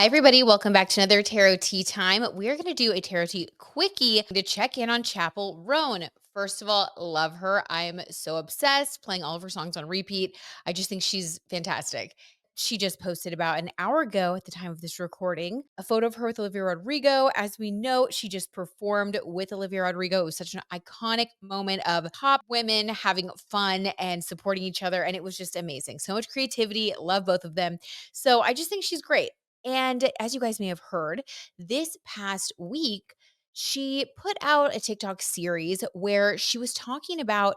Hi, everybody. Welcome back to another Tarot Tea Time. We're going to do a Tarot Tea quickie to check in on Chappell Roan. First of all, love her. I'm so obsessed, playing all of her songs on repeat. I just think she's fantastic. She just posted about an hour ago at the time of this recording a photo of her with Olivia Rodrigo. As we know, she just performed with Olivia Rodrigo. It was such an iconic moment of pop women having fun and supporting each other. And it was just amazing. So much creativity. Love both of them. So I just think she's great. And as you guys may have heard, this past week, she put out a TikTok series where she was talking about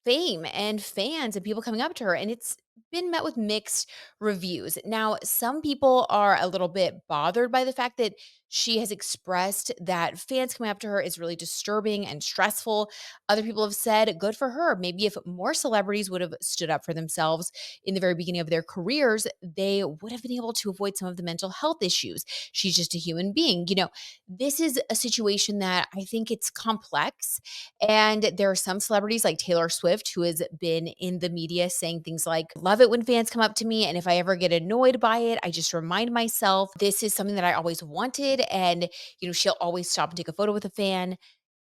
fame and fans and people coming up to her, and it's been met with mixed reviews. Now, some people are a little bit bothered by the fact that she has expressed that fans coming up to her is really disturbing and stressful. Other people have said, good for her. Maybe if more celebrities would have stood up for themselves in the very beginning of their careers, they would have been able to avoid some of the mental health issues. She's just a human being. This is a situation that I think it's complex, and there are some celebrities like Taylor Swift who has been in the media saying things like, love it when fans come up to me. And if I ever get annoyed by it, I just remind myself this is something that I always wanted. And, she'll always stop and take a photo with a fan.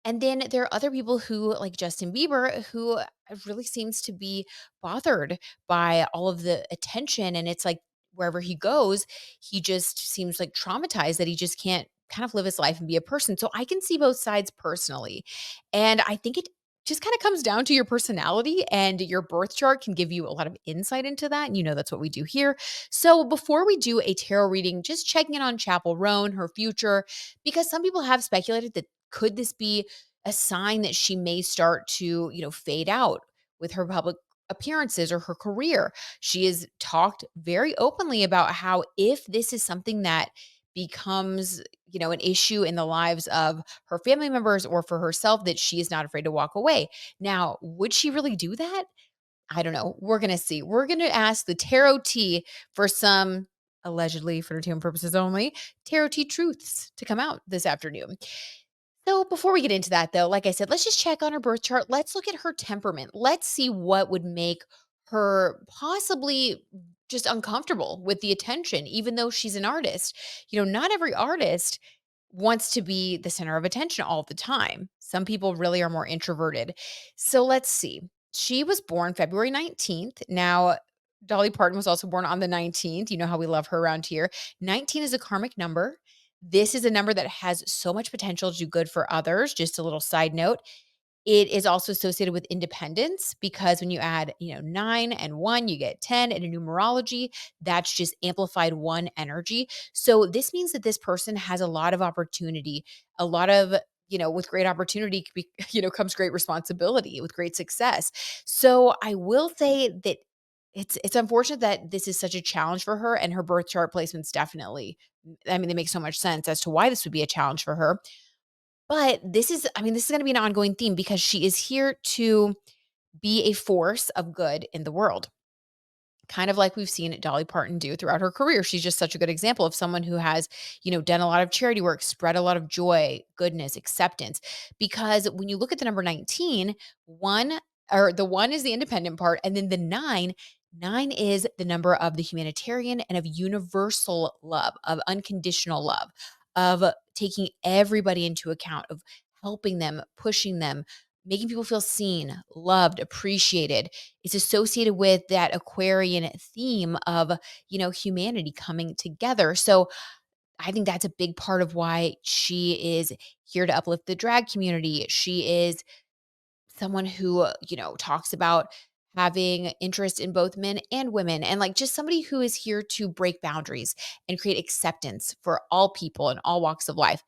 And then there are other people who, like Justin Bieber, who really seems to be bothered by all of the attention. And it's like wherever he goes, he just seems like traumatized that he just can't kind of live his life and be a person. So I can see both sides personally. And I think it just kind of comes down to your personality, and your birth chart can give you a lot of insight into that. And that's what we do here. So before we do a tarot reading, just checking in on Chappell Roan, her future, because some people have speculated that could this be a sign that she may start to, fade out with her public appearances or her career. She has talked very openly about how if this is something that becomes, an issue in the lives of her family members or for herself, that she is not afraid to walk away. Now, would she really do that? I don't know. We're going to see. We're going to ask the tarot tea for some, allegedly for entertainment purposes only, tarot tea truths to come out this afternoon. So before we get into that, though, like I said, let's just check on her birth chart. Let's look at her temperament. Let's see what would make her possibly just uncomfortable with the attention, even though she's an artist. Not every artist wants to be the center of attention all the time. Some people really are more introverted. So let's see. She was born February 19th. Now, Dolly Parton was also born on the 19th. You know how we love her around here. 19 is a karmic number. This is a number that has so much potential to do good for others. Just a little side note. It is also associated with independence because when you add, 9 and 1, you get 10. And in numerology, that's just amplified one energy. So this means that this person has a lot of opportunity, a lot of, with great opportunity, comes great responsibility with great success. So I will say that it's unfortunate that this is such a challenge for her, and her birth chart placements definitely, I mean, they make so much sense as to why this would be a challenge for her. But this is going to be an ongoing theme because she is here to be a force of good in the world. Kind of like we've seen Dolly Parton do throughout her career. She's just such a good example of someone who has, done a lot of charity work, spread a lot of joy, goodness, acceptance. Because when you look at the number 19, the one is the independent part, and then the nine is the number of the humanitarian and of universal love, of unconditional love, of taking everybody into account, of helping them, pushing them, making people feel seen, loved, appreciated. It's associated with that Aquarian theme of, humanity coming together. So I think that's a big part of why she is here to uplift the drag community. She is someone who, talks about having interest in both men and women, and like just somebody who is here to break boundaries and create acceptance for all people in all walks of life.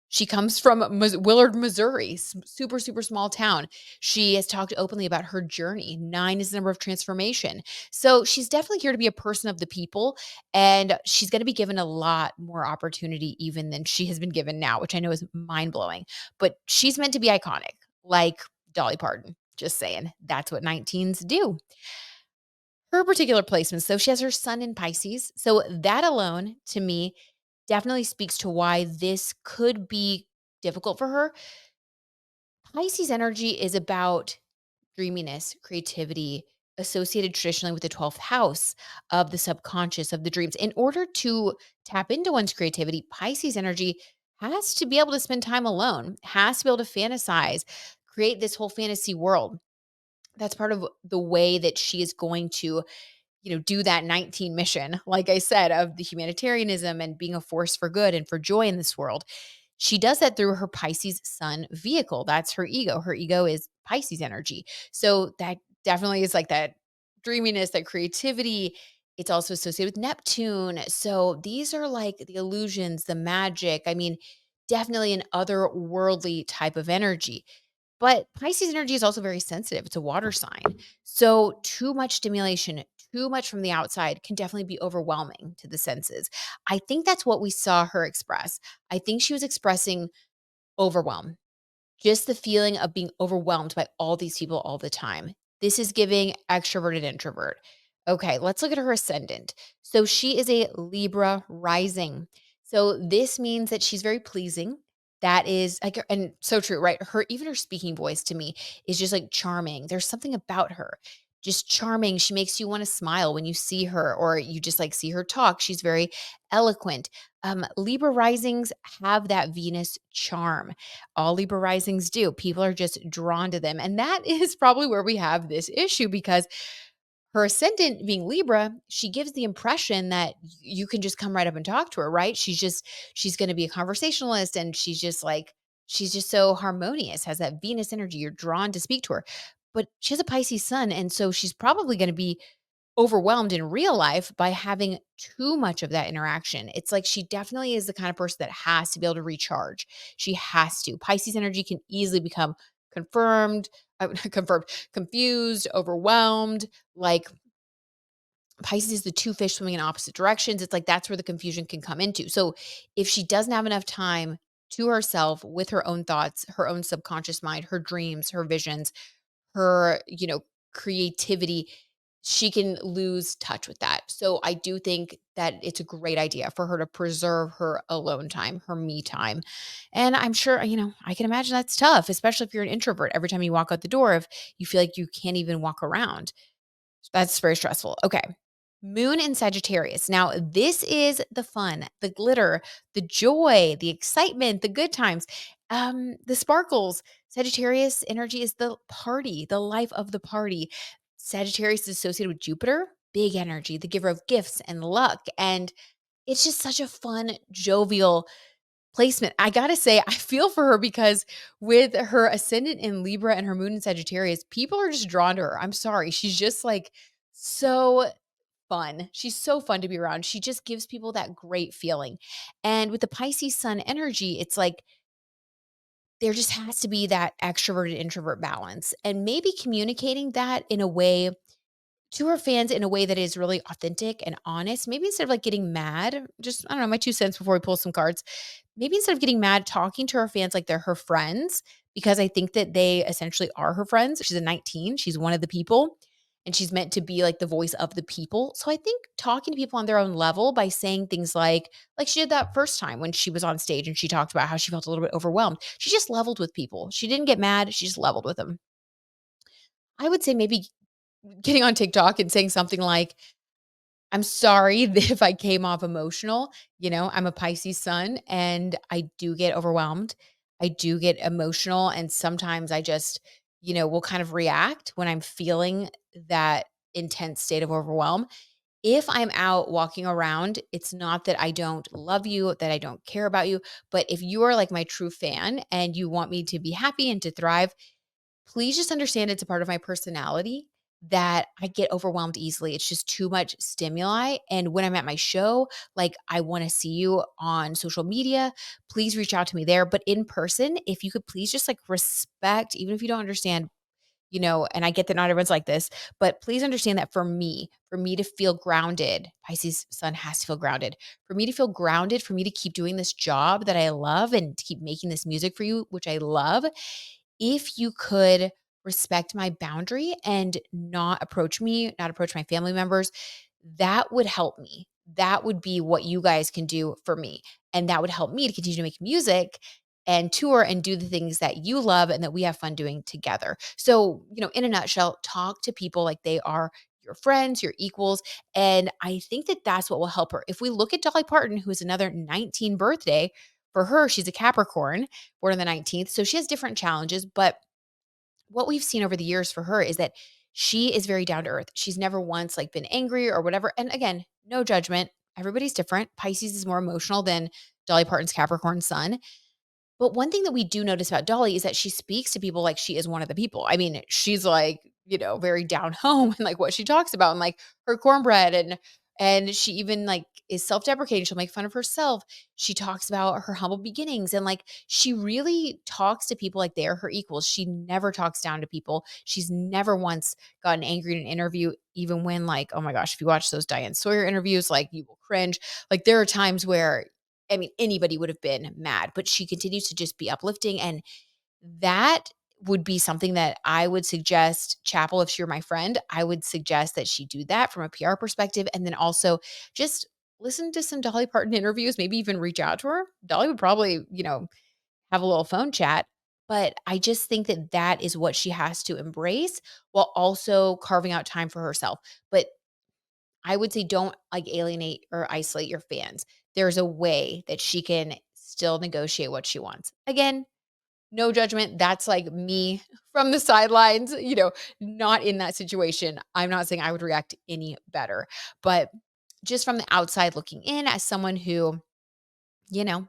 She comes from Willard, Missouri, super, super small town. She has talked openly about her journey. 9 is the number of transformation. So she's definitely here to be a person of the people, and she's going to be given a lot more opportunity even than she has been given now, which I know is mind blowing. But she's meant to be iconic, like Dolly Parton. Just saying, that's what 19s do. Her particular placement, so she has her sun in Pisces. So that alone, to me, definitely speaks to why this could be difficult for her. Pisces energy is about dreaminess, creativity, associated traditionally with the 12th house of the subconscious, of the dreams. In order to tap into one's creativity, Pisces energy has to be able to spend time alone, has to be able to fantasize, create this whole fantasy world. That's part of the way that she is going to, do that 19 mission, like I said, of the humanitarianism and being a force for good and for joy in this world. She does that through her Pisces Sun vehicle. That's her ego. Her ego is Pisces energy. So that definitely is like that dreaminess, that creativity. It's also associated with Neptune. So these are like the illusions, the magic. I mean, definitely an otherworldly type of energy. But Pisces energy is also very sensitive. It's a water sign. So too much stimulation, too much from the outside can definitely be overwhelming to the senses. I think that's what we saw her express. I think she was expressing overwhelm, just the feeling of being overwhelmed by all these people all the time. This is giving extroverted introvert. Okay, let's look at her ascendant. So she is a Libra rising. So this means that she's very pleasing. That is like, and so true, right? Even her speaking voice to me is just like charming. There's something about her, just charming. She makes you want to smile when you see her, or you just like see her talk. She's very eloquent. Libra risings have that Venus charm. All Libra risings do. People are just drawn to them. And that is probably where we have this issue, because her ascendant being Libra, she gives the impression that you can just come right up and talk to her, right? She's going to be a conversationalist, and she's just so harmonious, has that Venus energy. You're drawn to speak to her. But she has a Pisces sun. And so she's probably going to be overwhelmed in real life by having too much of that interaction. It's like she definitely is the kind of person that has to be able to recharge. She has to. Pisces energy can easily become confirmed, confirmed, confused, overwhelmed. Like Pisces is the two fish swimming in opposite directions. It's like that's where the confusion can come into. So if she doesn't have enough time to herself with her own thoughts, her own subconscious mind, her dreams, her visions, her, creativity, she can lose touch with that. So I do think that it's a great idea for her to preserve her alone time, her me time. And I'm sure, I can imagine that's tough, especially if you're an introvert. Every time you walk out the door, if you feel like you can't even walk around, that's very stressful. Okay. Moon in Sagittarius. Now, this is the fun, the glitter, the joy, the excitement, the good times, the sparkles. Sagittarius energy is the party, the life of the party. Sagittarius is associated with Jupiter, big energy, the giver of gifts and luck. And it's just such a fun, jovial placement. I gotta say, I feel for her, because with her ascendant in Libra and her moon in Sagittarius, people are just drawn to her. I'm sorry. She's just like so fun. She's so fun to be around. She just gives people that great feeling. And with the Pisces sun energy, it's like there just has to be that extroverted introvert balance, and maybe communicating that in a way to her fans in a way that is really authentic and honest. Maybe instead of like getting mad, just I don't know, my 2 cents before we pull some cards. Maybe instead of getting mad, talking to her fans like they're her friends, because I think that they essentially are her friends. She's a 19, she's one of the people, and she's meant to be like the voice of the people. So I think talking to people on their own level by saying things like she did that first time when she was on stage and she talked about how she felt a little bit overwhelmed. She just leveled with people. She didn't get mad, she just leveled with them. I would say maybe getting on TikTok and saying something like, I'm sorry if I came off emotional. I'm a Pisces sun and I do get overwhelmed. I do get emotional. And sometimes I just, will kind of react when I'm feeling that intense state of overwhelm. If I'm out walking around, it's not that I don't love you, that I don't care about you. But if you are like my true fan and you want me to be happy and to thrive, please just understand it's a part of my personality that I get overwhelmed easily. It's just too much stimuli. And when I'm at my show, like I want to see you on social media, please reach out to me there. But in person, if you could please just like respect, even if you don't understand, and I get that not everyone's like this, but please understand that for me to feel grounded, Pisces sun has to feel grounded. For me to feel grounded, for me to keep doing this job that I love and to keep making this music for you, which I love, if you could respect my boundary and not approach me, not approach my family members, that would help me. That would be what you guys can do for me. And that would help me to continue to make music. and tour and do the things that you love and that we have fun doing together. So, in a nutshell, talk to people like they are your friends, your equals. And I think that that's what will help her. If we look at Dolly Parton, who is another 19 birthday, for her, she's a Capricorn, born on the 19th. So she has different challenges. But what we've seen over the years for her is that she is very down to earth. She's never once like been angry or whatever. And again, no judgment. Everybody's different. Pisces is more emotional than Dolly Parton's Capricorn sun. But one thing that we do notice about Dolly is that she speaks to people like she is one of the people. I mean, she's like, very down home and like what she talks about and like her cornbread and she even like is self-deprecating. She'll make fun of herself. She talks about her humble beginnings and like she really talks to people like they are her equals. She never talks down to people. She's never once gotten angry in an interview, even when like, oh my gosh, if you watch those Diane Sawyer interviews, like you will cringe. Like there are times where I mean, anybody would have been mad, but she continues to just be uplifting. And that would be something that I would suggest, Chappell, if you're my friend, I would suggest that she do that from a PR perspective. And then also just listen to some Dolly Parton interviews, maybe even reach out to her. Dolly would probably, have a little phone chat. But I just think that that is what she has to embrace while also carving out time for herself. But I would say don't like alienate or isolate your fans. There's a way that she can still negotiate what she wants. Again, no judgment. That's like me from the sidelines, not in that situation. I'm not saying I would react any better, but just from the outside looking in as someone who, you know,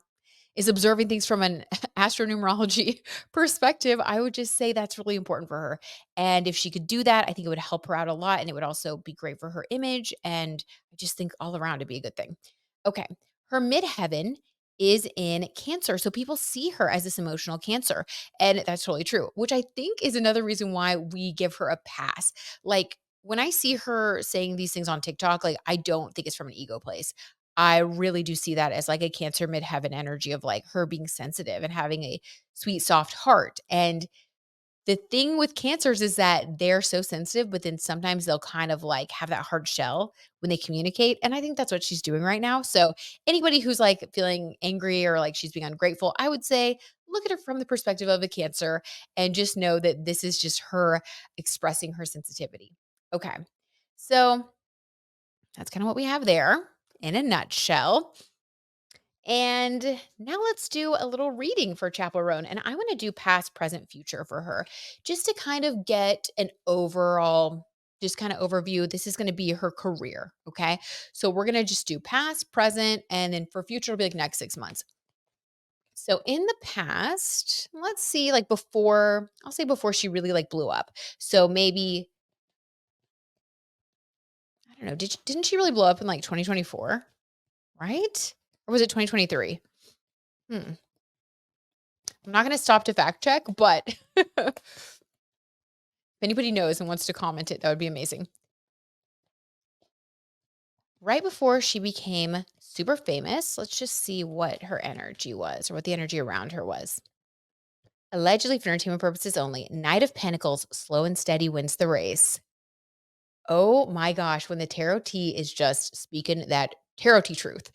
is observing things from an astronumerology perspective, I would just say that's really important for her. And if she could do that, I think it would help her out a lot. And it would also be great for her image. And I just think all around it'd be a good thing. Okay. Her midheaven is in Cancer. So people see her as this emotional Cancer. And that's totally true, which I think is another reason why we give her a pass. Like, when I see her saying these things on TikTok, like I don't think it's from an ego place. I really do see that as like a Cancer midheaven energy of like her being sensitive and having a sweet, soft heart. And the thing with Cancers is that they're so sensitive, but then sometimes they'll kind of like have that hard shell when they communicate. And I think that's what she's doing right now. So anybody who's like feeling angry or like she's being ungrateful, I would say look at her from the perspective of a Cancer and just know that this is just her expressing her sensitivity. Okay. So that's kind of what we have there in a nutshell. And now let's do a little reading for Chappell Roan. And I want to do past, present, future for her, just to kind of get an overall, just kind of overview. This is going to be her career. Okay. So we're going to just do past, present, and then for future, it'll be like next 6 months. So in the past, let's see, like before, I'll say before she really like blew up. So maybe, I don't know, didn't she really blow up in like 2024? Right? Or was it 2023? Hmm. I'm not going to stop to fact check, but if anybody knows and wants to comment it, that would be amazing. Right before she became super famous, let's just see what her energy was or what the energy around her was. Allegedly for entertainment purposes only, Knight of Pentacles, slow and steady wins the race. Oh my gosh, when the tarot T is just speaking that tarot T truth.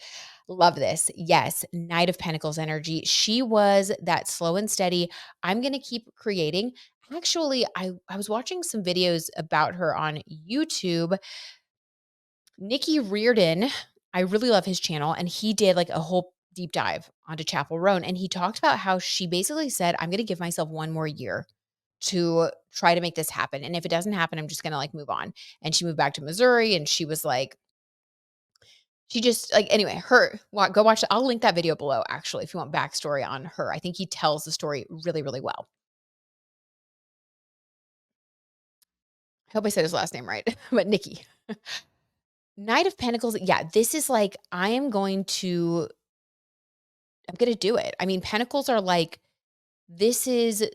Love this. Yes, Knight of Pentacles energy. She was that slow and steady. I'm going to keep creating. Actually, I was watching some videos about her on YouTube. Nikki Reardon, I really love his channel, and he did like a whole deep dive onto Chappell Roan, and he talked about how she basically said, "I'm going to give myself one more year to try to make this happen. And if it doesn't happen, I'm just going to like move on." And she moved back to Missouri and she was like, she just like, anyway, go watch it. I'll link that video below actually, if you want backstory on her. I think he tells the story really, really well. I hope I said his last name right, but Nikki. Knight of Pentacles. Yeah, this is like, I'm going to do it. I mean, Pentacles are like, this is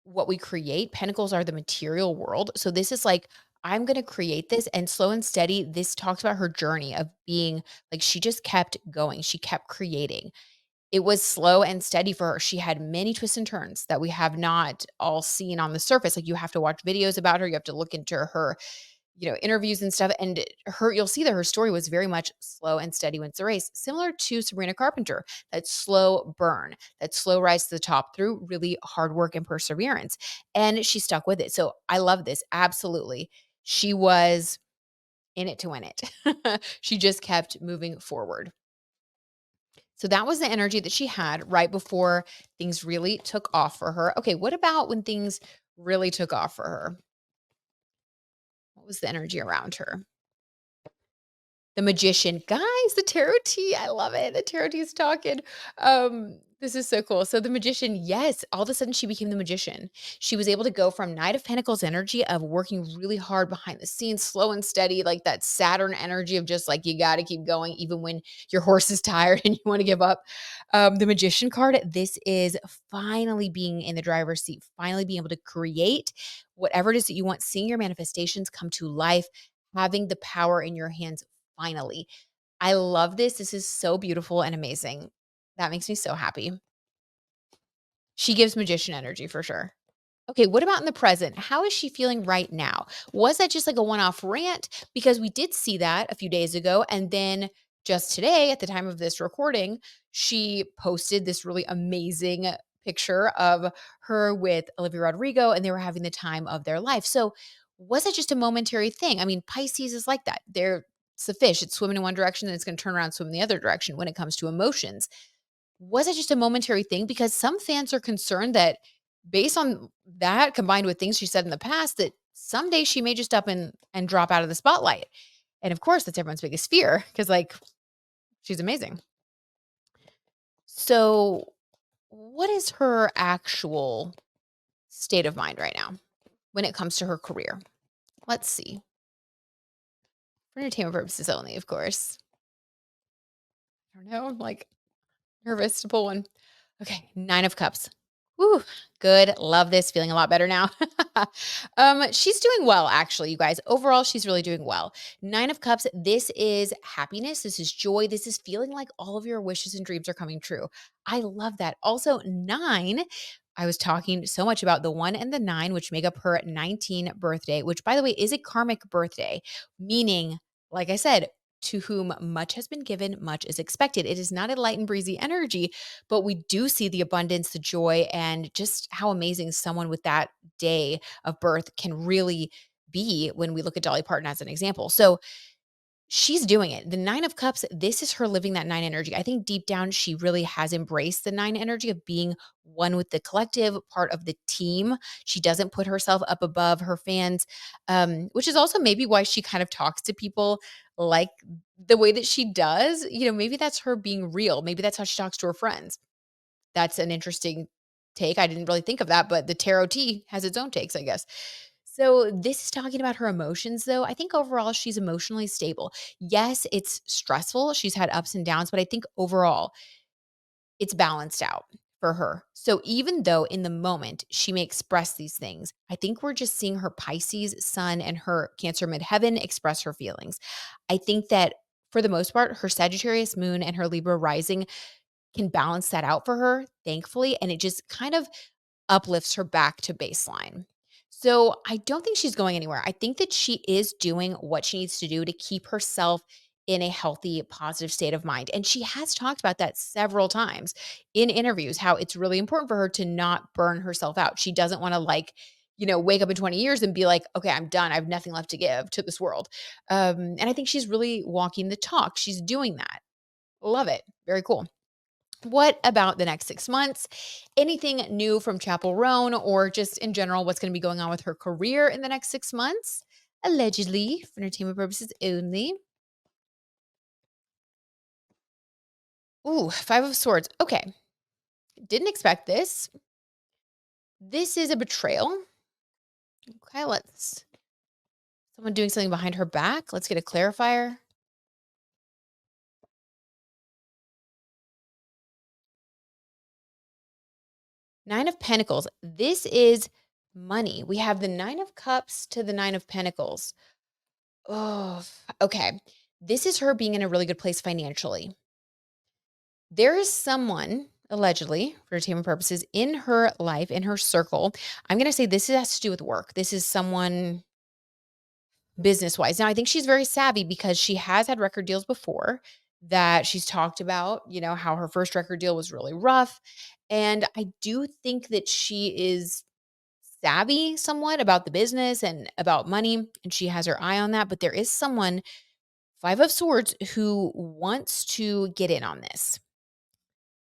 what we create. Pentacles are the material world. So this is like, I'm going to create this, and slow and steady. This talks about her journey of being like, she just kept going. She kept creating. It was slow and steady for her. She had many twists and turns that we have not all seen on the surface. Like, you have to watch videos about her. You have to look into her, interviews and stuff. And you'll see that her story was very much slow and steady wins the race, similar to Sabrina Carpenter, that slow burn, that slow rise to the top through really hard work and perseverance. And she stuck with it. So I love this. Absolutely. She was in it to win it. She just kept moving forward. So that was the energy that she had right before things really took off for her. Okay, what about when things really took off for her? What was the energy around her? The magician. Guys, the tarot tea, I love it. The tarot tea is talking. This is so cool. So the magician, yes, all of a sudden she became the magician. She was able to go from Knight of Pentacles energy of working really hard behind the scenes, slow and steady, like that Saturn energy of just like you got to keep going even when your horse is tired and you want to give up. The magician card, this is finally being in the driver's seat, finally being able to create whatever it is that you want, seeing your manifestations come to life, having the power in your hands finally. I love this. This is so beautiful and amazing. That makes me so happy. She gives magician energy for sure. Okay, what about in the present? How is she feeling right now? Was that just like a one-off rant? Because we did see that a few days ago. And then just today, at the time of this recording, she posted this really amazing picture of her with Olivia Rodrigo, and they were having the time of their life. So was it just a momentary thing? I mean, Pisces is like that. It's the fish. It's swimming in one direction, then it's going to turn around and swim in the other direction when it comes to emotions. Was it just a momentary thing? Because some fans are concerned that based on that combined with things she said in the past, that someday she may just up and drop out of the spotlight. And of course, that's everyone's biggest fear because like she's amazing. So what is her actual state of mind right now when it comes to her career? Let's see. For entertainment purposes only, of course. I don't know. I'm like nervous to pull one. Okay, 9 of cups. Woo, good. Love this. Feeling a lot better now. She's doing well, actually, you guys. Overall, she's really doing well. 9 of cups. This is happiness. This is joy. This is feeling like all of your wishes and dreams are coming true. I love that. Also, 9. I was talking so much about the 1 and the 9, which make up her 19th birthday, which, by the way, is a karmic birthday, meaning, like I said, to whom much has been given, much is expected. It is not a light and breezy energy, but we do see the abundance, the joy, and just how amazing someone with that day of birth can really be when we look at Dolly Parton as an example. So she's doing it. The 9 of cups, this is her living that 9 energy. I think deep down, she really has embraced the 9 energy of being one with the collective, part of the team. She doesn't put herself up above her fans, which is also maybe why she kind of talks to people like the way that she does. Maybe that's her being real. Maybe that's how she talks to her friends. That's an interesting take. I didn't really think of that, but the tarot tea has its own takes, I guess. So this is talking about her emotions, though. I think overall she's emotionally stable. Yes, it's stressful. She's had ups and downs, but I think overall it's balanced out for her. So even though in the moment she may express these things, I think we're just seeing her Pisces sun and her Cancer midheaven express her feelings. I think that for the most part, her Sagittarius moon and her Libra rising can balance that out for her, thankfully, and it just kind of uplifts her back to baseline. So I don't think she's going anywhere. I think that she is doing what she needs to do to keep herself in a healthy, positive state of mind. And she has talked about that several times in interviews, how it's really important for her to not burn herself out. She doesn't want to wake up in 20 years and be like, okay, I'm done. I have nothing left to give to this world. And I think she's really walking the talk. She's doing that. Love it. Very cool. What about the next 6 months? Anything new from Chappell Roan or just in general, what's going to be going on with her career in the next 6 months? Allegedly, for entertainment purposes only. Ooh, 5 of Swords. Okay. Didn't expect this. This is a betrayal. Okay, someone doing something behind her back. Let's get a clarifier. 9 of Pentacles. This is money. We have the 9 of Cups to the 9 of Pentacles. Oh, okay. This is her being in a really good place financially. There is someone, allegedly, for entertainment purposes, in her life, in her circle. I'm going to say this has to do with work. This is someone, business wise. Now, I think she's very savvy because she has had record deals before that she's talked about, how her first record deal was really rough. And I do think that she is savvy somewhat about the business and about money, and she has her eye on that. But there is someone, Five of Swords, who wants to get in on this.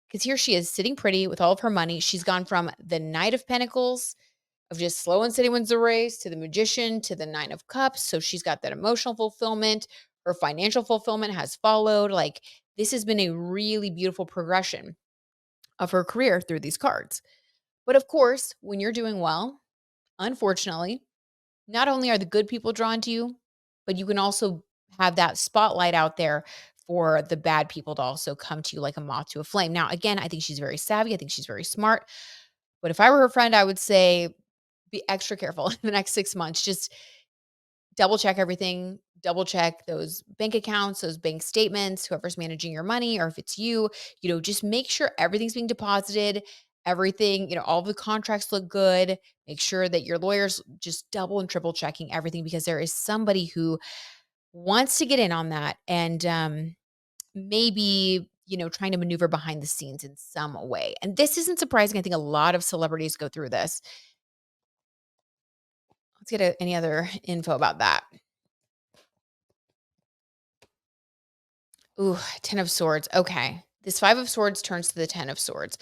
Because here she is sitting pretty with all of her money. She's gone from the Knight of Pentacles of just slow and steady wins the race to the Magician to the Nine of Cups. So she's got that emotional fulfillment. Her financial fulfillment has followed. Like, this has been a really beautiful progression of her career through these cards. But of course, when you're doing well, unfortunately, not only are the good people drawn to you, but you can also have that spotlight out there for the bad people to also come to you like a moth to a flame. Now, again, I think she's very savvy. I think she's very smart. But if I were her friend, I would say be extra careful in the next 6 months. Just double check everything, double check those bank accounts, those bank statements, whoever's managing your money, or if it's you, just make sure everything's being deposited, everything, all the contracts look good. Make sure that your lawyer's just double and triple checking everything because there is somebody who wants to get in on that and maybe, trying to maneuver behind the scenes in some way. And this isn't surprising. I think a lot of celebrities go through this. Let's get any other info about that. Ooh, 10 of Swords. Okay. This Five of Swords turns to the 10 of Swords.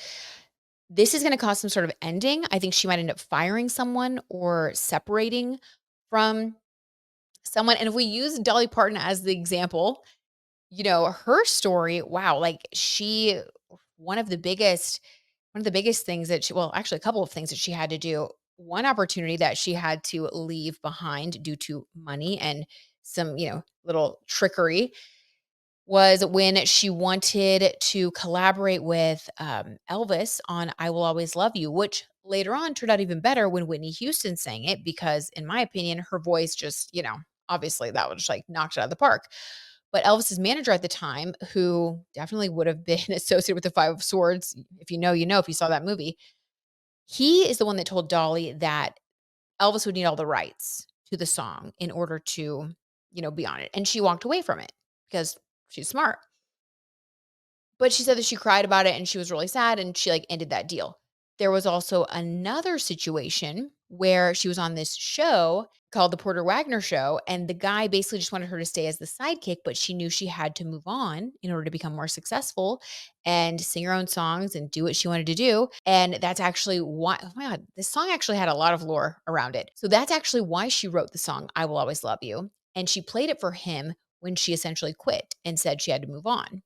This is going to cause some sort of ending. I think she might end up firing someone or separating from someone. And if we use Dolly Parton as the example, her story, wow, like one of the biggest things that well, actually a couple of things that she had to do. One opportunity that she had to leave behind due to money and some, little trickery was when she wanted to collaborate with, Elvis on "I Will Always Love You," which later on turned out even better when Whitney Houston sang it because, in my opinion, her voice just, obviously that was just, like, knocked it out of the park. But Elvis's manager at the time, who definitely would have been associated with the Five of Swords, if you know, you know, if you saw that movie, he is the one that told Dolly that Elvis would need all the rights to the song in order to, be on it, and she walked away from it because she's smart. But she said that she cried about it and she was really sad and she, like, ended that deal. There was also another situation where she was on this show called The Porter Wagner Show, and the guy basically just wanted her to stay as the sidekick, but she knew she had to move on in order to become more successful and sing her own songs and do what she wanted to do. And that's actually why, oh my God, this song actually had a lot of lore around it. So that's actually why she wrote the song, I Will Always Love You. And she played it for him when she essentially quit and said she had to move on.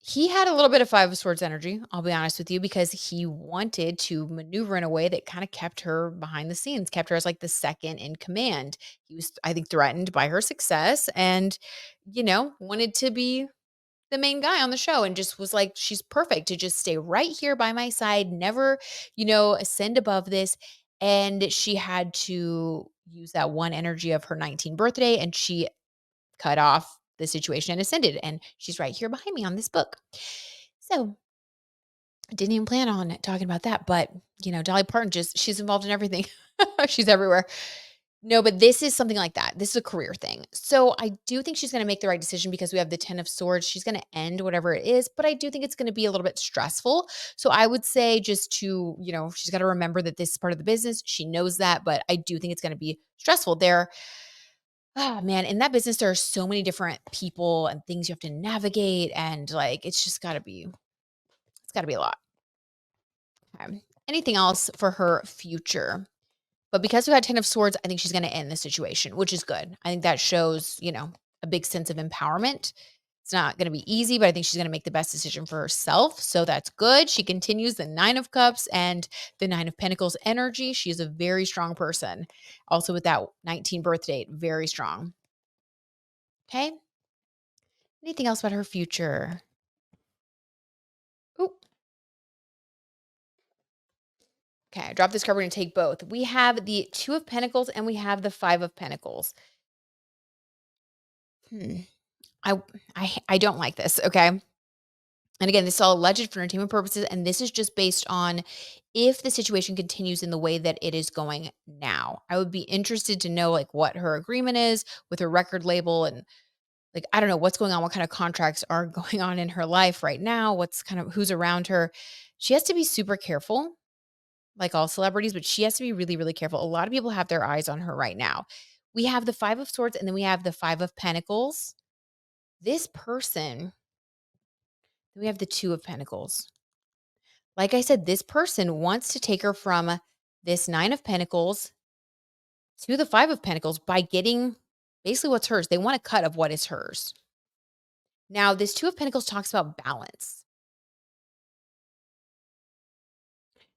He had a little bit of Five of Swords energy, I'll be honest with you, because he wanted to maneuver in a way that kinda kept her behind the scenes, kept her as, like, the second in command. He was, I think, threatened by her success and, wanted to be the main guy on the show and just was like, "She's perfect to just stay right here by my side, never, ascend above this." And she had to use that one energy of her 19th birthday, and she cut off the situation and ascended. And she's right here behind me on this book. So I didn't even plan on talking about that. But, Dolly Parton she's involved in everything. She's everywhere. No, but this is something like that. This is a career thing. So I do think she's going to make the right decision because we have the 10 of Swords. She's going to end whatever it is, but I do think it's going to be a little bit stressful. So I would say just to, she's got to remember that this is part of the business. She knows that, but I do think it's going to be stressful. Oh, man, in that business, there are so many different people and things you have to navigate, and, like, it's gotta be a lot. Anything else for her future? But because we had 10 of Swords, I think she's gonna end the situation, which is good. I think that shows, a big sense of empowerment. It's not gonna be easy, but I think she's gonna make the best decision for herself, so that's good. She continues the 9 of Cups and the 9 of Pentacles energy. She is a very strong person. Also with that 19 birth date, very strong. Okay? Anything else about her future? Ooh, okay, I dropped this card. We're gonna take both. We have the Two of Pentacles and we have the Five of Pentacles. Hmm. I don't like this. Okay. And again, this is all alleged for entertainment purposes, and this is just based on if the situation continues in the way that it is going now. I would be interested to know like what her agreement is with her record label and like I don't know what's going on, what kind of contracts are going on in her life right now, what's kind of who's around her. She has to be super careful, like all celebrities, but she has to be really, really careful. A lot of people have their eyes on her right now. We have the 5 of swords and then we have the 5 of pentacles. This person, we have the 2 of pentacles. Like I said, this person wants to take her from this 9 of pentacles to the 5 of pentacles by getting basically what's hers. They want a cut of what is hers. Now, this 2 of pentacles talks about balance.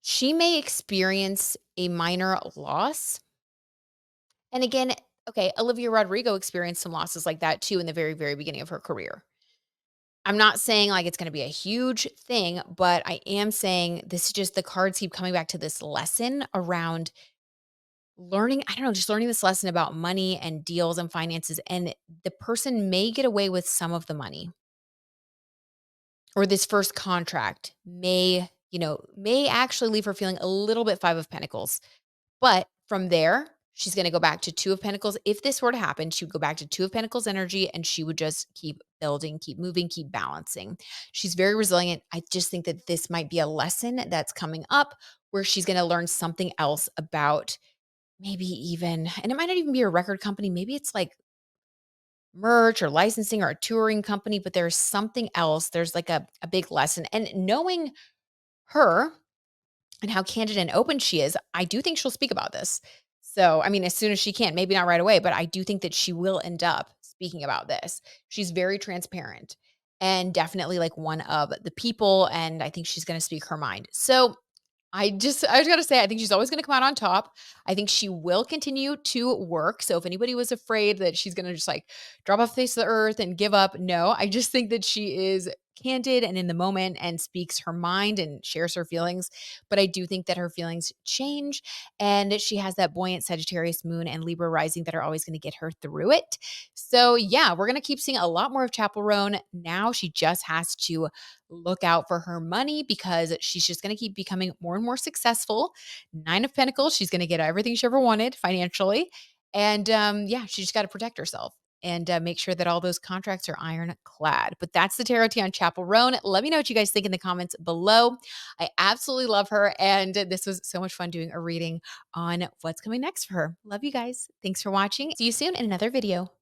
She may experience a minor loss. And again, okay, Olivia Rodrigo experienced some losses like that too in the very, very beginning of her career. I'm not saying like it's going to be a huge thing, but I am saying this is just the cards keep coming back to this lesson around learning. I don't know, just learning this lesson about money and deals and finances. And the person may get away with some of the money, or this first contract may, may actually leave her feeling a little bit 5 of pentacles. But from there, she's gonna go back to 2 of pentacles. If this were to happen, she would go back to 2 of pentacles energy and she would just keep building, keep moving, keep balancing. She's very resilient. I just think that this might be a lesson that's coming up where she's gonna learn something else about maybe even, and it might not even be a record company, maybe it's like merch or licensing or a touring company, but there's something else. There's like a big lesson. And knowing her, and how candid and open she is, I do think she'll speak about this. So, I mean, as soon as she can, maybe not right away, but I do think that she will end up speaking about this. She's very transparent and definitely like one of the people. And I think she's going to speak her mind. So, I just gotta say, I think she's always gonna come out on top. I think she will continue to work. So if anybody was afraid that she's gonna just like drop off the face of the earth and give up, no, I just think that she is candid and in the moment and speaks her mind and shares her feelings. But I do think that her feelings change and she has that buoyant Sagittarius moon and Libra rising that are always gonna get her through it. So yeah, we're gonna keep seeing a lot more of Chappell Roan. Now she just has to look out for her money because she's just going to keep becoming more and more successful. 9 of Pentacles, she's going to get everything she ever wanted financially. And yeah, she just got to protect herself and make sure that all those contracts are ironclad. But that's the tarot tea on Chappell Roan. Let me know what you guys think in the comments below. I absolutely love her. And this was so much fun doing a reading on what's coming next for her. Love you guys. Thanks for watching. See you soon in another video.